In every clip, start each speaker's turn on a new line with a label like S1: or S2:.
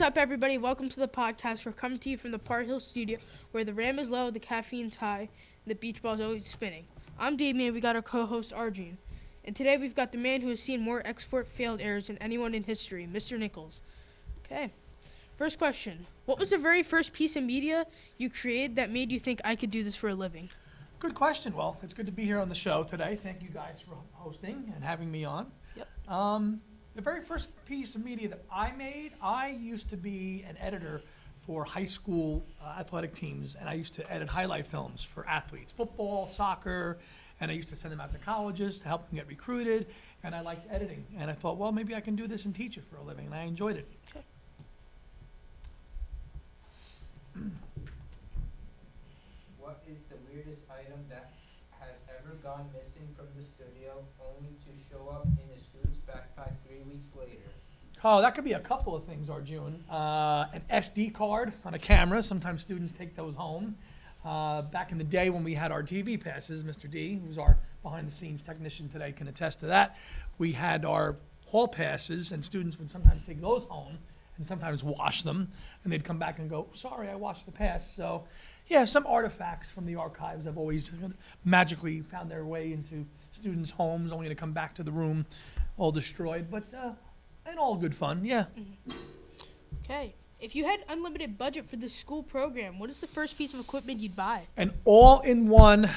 S1: What's up, everybody? Welcome to the podcast. We're coming to you from the Park Hill studio, where the RAM is low, the caffeine's high, and the beach ball is always spinning. I'm Damien. We got our co-host Arjun, and today we've got the man who has seen more export failed errors than anyone in history, Mr. Nichols. Okay. First question: what was the very first piece of media you created that made you think I could do this for a living?
S2: Good question. Well, it's good to be here on the show today. Thank you guys for hosting and having me on.
S1: Yep.
S2: The very first piece of media that I made, I used to be an editor for high school athletic teams, and I used to edit highlight films for athletes, football, soccer, and I used to send them out to colleges to help them get recruited, and I liked editing. And I thought, well, maybe I can do this and teach it for a living, and I enjoyed it.
S1: Okay.
S3: What is the weirdest item that has ever gone missing from the studio only to show up in a student's backpack 3 weeks later?
S2: Oh, that could be a couple of things, Arjun. An SD card on a camera. Sometimes students take those home. Back in the day when we had our TV passes, Mr. D, who's our behind-the-scenes technician today, can attest to that. We had our hall passes, and students would sometimes take those home and sometimes wash them, and they'd come back and go, sorry, I washed the pass. So, yeah, some artifacts from the archives have always magically found their way into students' homes, only to come back to the room all destroyed. But and all good fun, yeah.
S1: Okay. If you had unlimited budget for this school program, what is the first piece of equipment you'd buy?
S2: An all-in-one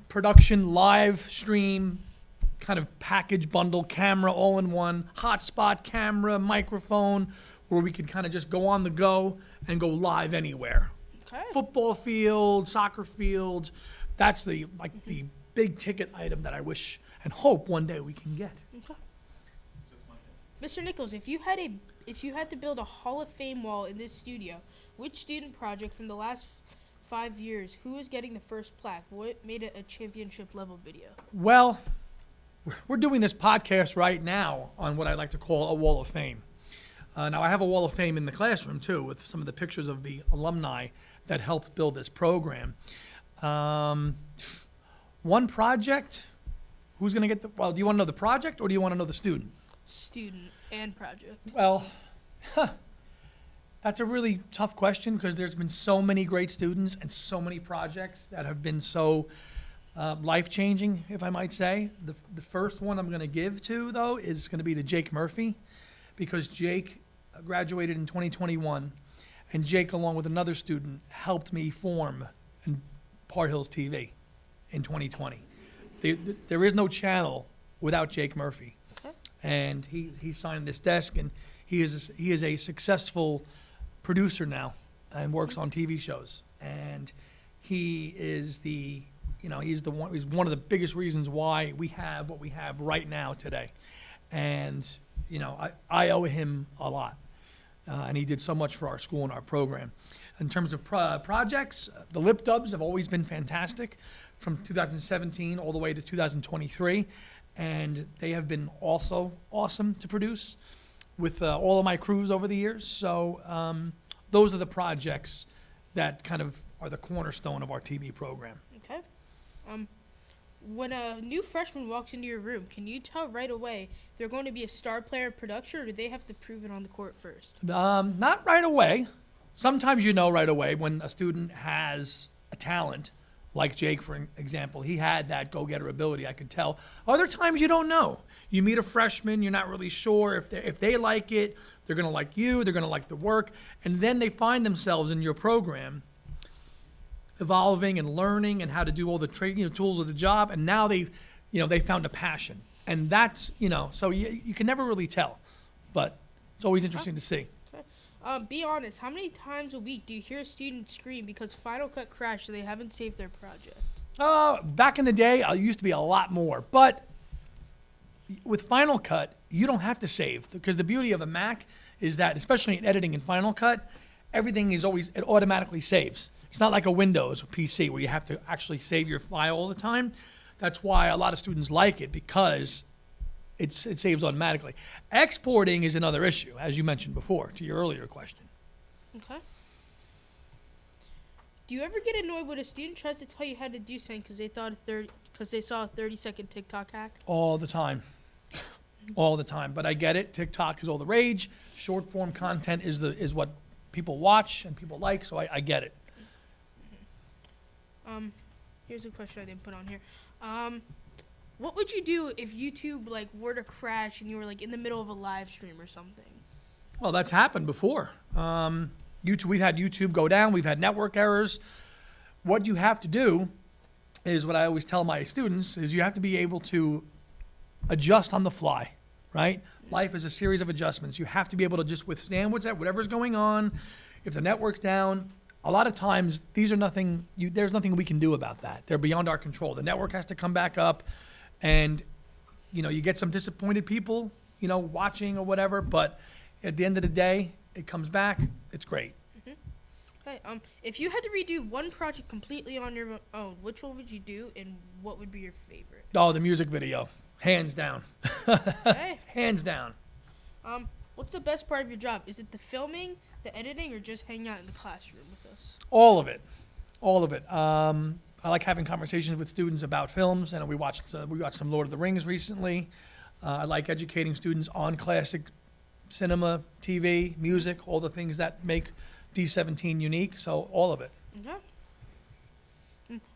S2: production live stream kind of package bundle camera, all-in-one hotspot camera, microphone, where we could kind of just go on the go and go live anywhere.
S1: Okay.
S2: Football field, soccer field, that's the big ticket item that I wish and hope one day we can get.
S1: Okay. Mr. Nichols, if you had to build a Hall of Fame wall in this studio, which student project from the last 5 years, who is getting the first plaque? What made it a championship level video?
S2: Well, we're doing this podcast right now on what I like to call a wall of fame. Now, I have a wall of fame in the classroom, too, with some of the pictures of the alumni that helped build this program. One project, who's going to get well, do you want to know the project or do you want to know the student?
S1: Student and project.
S2: Well, that's a really tough question because there's been so many great students and so many projects that have been so life-changing, if I might say. The first one I'm going to give to, though, is going to be to Jake Murphy, because Jake graduated in 2021, and Jake, along with another student, helped me form Park Hills TV in 2020. There is no channel without Jake Murphy. And he signed this desk, and he is a successful producer now and works on TV shows. And he is he's one of the biggest reasons why we have what we have right now today. And I owe him a lot, and he did so much for our school and our program. In terms of projects, the Lip Dubs have always been fantastic, from 2017 all the way to 2023. And they have been also awesome to produce with all of my crews over the years. So those are the projects that kind of are the cornerstone of our TV program.
S1: Okay. When a new freshman walks into your room, can you tell right away if they're going to be a star player in production, or do they have to prove it on the court first?
S2: Not right away. Sometimes you know right away when a student has a talent. Like Jake, for example, he had that go-getter ability, I could tell. Other times you don't know. You meet a freshman, you're not really sure if they like it, they're going to like you, they're going to like the work, and then they find themselves in your program evolving and learning and how to do all the tools of the job, and now they found a passion. And that's, so you can never really tell, but it's always interesting to see.
S1: Be honest, how many times a week do you hear a student scream because Final Cut crashed and they haven't saved their project?
S2: Back in the day, I used to be a lot more. But with Final Cut, you don't have to save, because the beauty of a Mac is that, especially in editing in Final Cut, everything it automatically saves. It's not like a Windows or PC where you have to actually save your file all the time. That's why a lot of students like it, because it saves automatically. Exporting is another issue, as you mentioned before, to your earlier question.
S1: Okay. Do you ever get annoyed when a student tries to tell you how to do something because they saw a 30-second TikTok hack?
S2: All the time. all the time. But I get it. TikTok is all the rage. Short form content is what people watch and people like. So I get it.
S1: Here's a question I didn't put on here. What would you do if YouTube like were to crash and you were like in the middle of a live stream or something?
S2: Well, that's happened before. We've had YouTube go down. We've had network errors. What you have to do is what I always tell my students is you have to be able to adjust on the fly, right? Life is a series of adjustments. You have to be able to just withstand whatever's going on. If the network's down, a lot of times there's nothing we can do about that. They're beyond our control. The network has to come back up, and you get some disappointed people, watching or whatever. But at the end of the day, it comes back. It's great.
S1: Okay. If you had to redo one project completely on your own, which one would you do, and what would be your favorite?
S2: Oh, the music video, hands down.
S1: Okay.
S2: Hands down.
S1: What's the best part of your job? Is it the filming, the editing, or just hanging out in the classroom with us?
S2: All of it. All of it. I like having conversations with students about films, and we watched some Lord of the Rings recently. I like educating students on classic cinema, TV, music, all the things that make D17 unique. So all of it.
S1: Okay.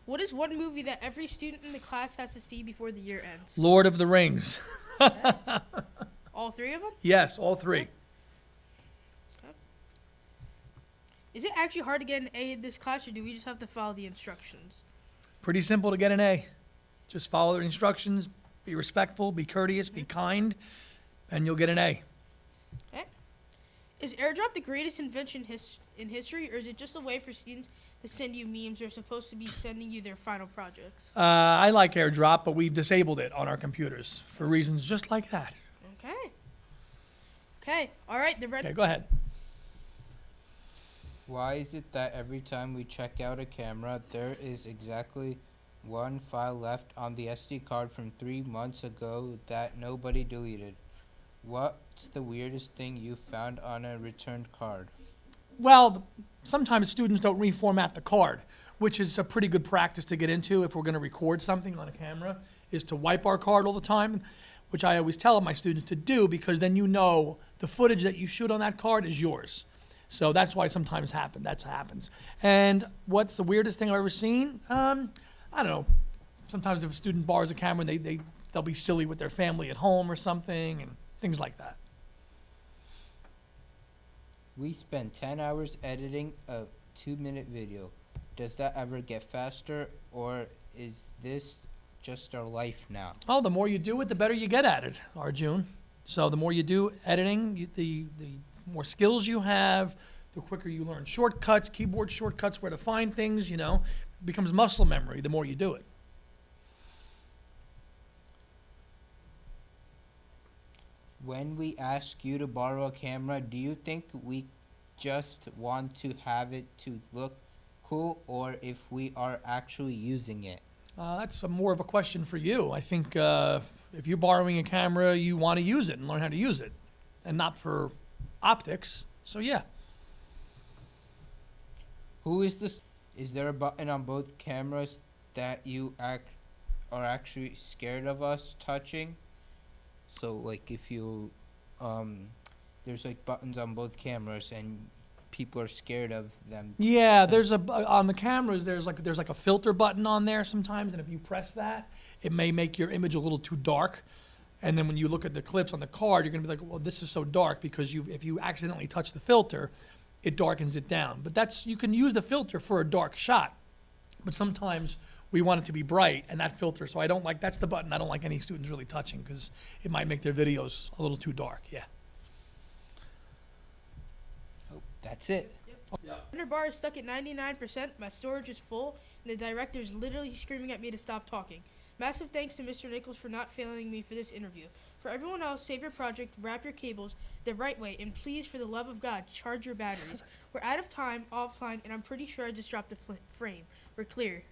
S1: What is one movie that every student in the class has to see before the year ends?
S2: Lord of the Rings.
S1: All three of them?
S2: Yes, all three.
S1: Okay. Is it actually hard to get an A in this class, or do we just have to follow the instructions?
S2: Pretty simple to get an A. Just follow the instructions, be respectful, be courteous, be kind, and you'll get an A.
S1: Okay. Is airdrop the greatest invention in history, or is it just a way for students to send you memes? They're supposed to be sending you their final projects.
S2: I like airdrop, but we've disabled it on our computers for reasons just like that.
S1: Okay. Okay. All right. The red.
S2: Okay, go ahead.
S3: Why is it that every time we check out a camera, there is exactly one file left on the SD card from 3 months ago that nobody deleted? What's the weirdest thing you found on a returned card?
S2: Well, sometimes students don't reformat the card, which is a pretty good practice to get into if we're going to record something on a camera, is to wipe our card all the time, which I always tell my students to do, because then the footage that you shoot on that card is yours. So that's why sometimes that happens. And what's the weirdest thing I've ever seen? I don't know. Sometimes if a student borrows a camera, they'll be silly with their family at home or something, and things like that.
S3: We spend 10 hours editing a 2-minute video. Does that ever get faster, or is this just our life now?
S2: Oh, the more you do it, the better you get at it, Arjun. So the more you do editing, the more skills you have, the quicker you learn shortcuts, keyboard shortcuts, where to find things, it becomes muscle memory the more you do it.
S3: When we ask you to borrow a camera, do you think we just want to have it to look cool, or if we are actually using it?
S2: That's more of a question for you. I think if you're borrowing a camera, you want to use it and learn how to use it, and not for optics. So yeah.
S3: Who is this? Is there a button on both cameras that you are actually scared of us touching? So like if you, there's like buttons on both cameras and people are scared of them.
S2: Yeah, on the cameras there's like a filter button on there sometimes, and if you press that, it may make your image a little too dark. And then when you look at the clips on the card, you're gonna be like, well, this is so dark because if you accidentally touch the filter, it darkens it down. But you can use the filter for a dark shot, but sometimes we want it to be bright, and that filter, so that's the button I don't like any students really touching, because it might make their videos a little too dark, yeah.
S3: Oh, that's it.
S1: Render bar is stuck at 99%, my storage is full, and the director's literally screaming at me to stop talking. Massive thanks to Mr. Nichols for not failing me for this interview. For everyone else, save your project, wrap your cables the right way, and please, for the love of God, charge your batteries. We're out of time, offline, and I'm pretty sure I just dropped the frame. We're clear.